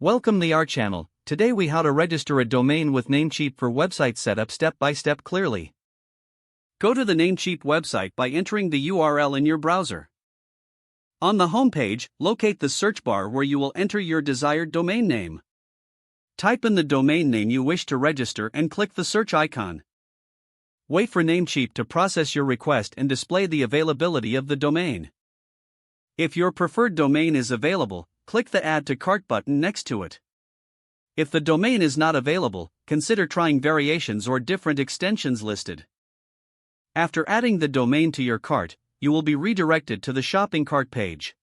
Welcome to our channel. Today we how to register a domain with Namecheap for website setup step by step clearly. Go to the Namecheap website by entering the URL in your browser. On the home page, locate the search bar where you will enter your desired domain name. Type in the domain name you wish to register and click the search icon. Wait for Namecheap to process your request and display the availability of the domain. If your preferred domain is available, click the Add to Cart button next to it. If the domain is not available, consider trying variations or different extensions listed. After adding the domain to your cart, you will be redirected to the shopping cart page.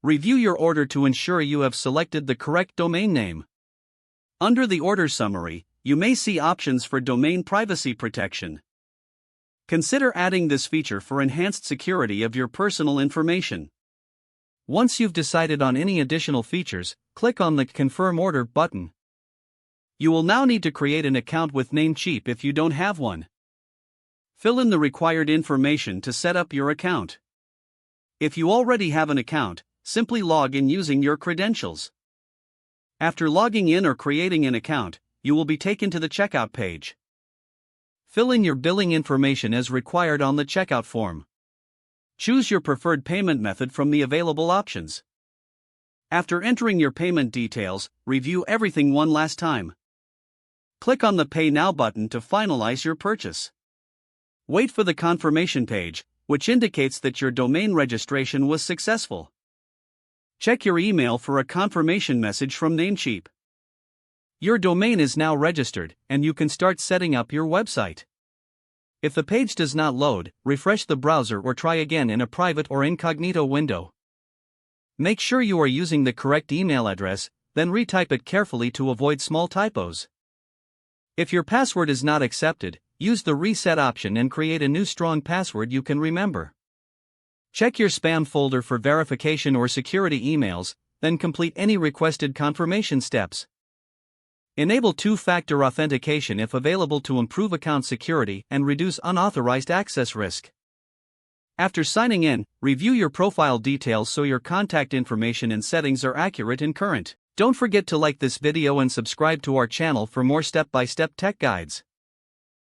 Review your order to ensure you have selected the correct domain name. Under the order summary, you may see options for domain privacy protection. Consider adding this feature for enhanced security of your personal information. Once you've decided on any additional features, click on the Confirm Order button. You will now need to create an account with Namecheap if you don't have one. Fill in the required information to set up your account. If you already have an account, simply log in using your credentials. After logging in or creating an account, you will be taken to the checkout page. Fill in your billing information as required on the checkout form. Choose your preferred payment method from the available options. After entering your payment details, review everything one last time. Click on the Pay Now button to finalize your purchase. Wait for the confirmation page, which indicates that your domain registration was successful. Check your email for a confirmation message from Namecheap. Your domain is now registered, and you can start setting up your website. If the page does not load, refresh the browser or try again in a private or incognito window. Make sure you are using the correct email address, then retype it carefully to avoid small typos. If your password is not accepted, use the reset option and create a new strong password you can remember. Check your spam folder for verification or security emails, then complete any requested confirmation steps. Enable two-factor authentication if available to improve account security and reduce unauthorized access risk. After signing in, review your profile details so your contact information and settings are accurate and current. Don't forget to like this video and subscribe to our channel for more step-by-step tech guides.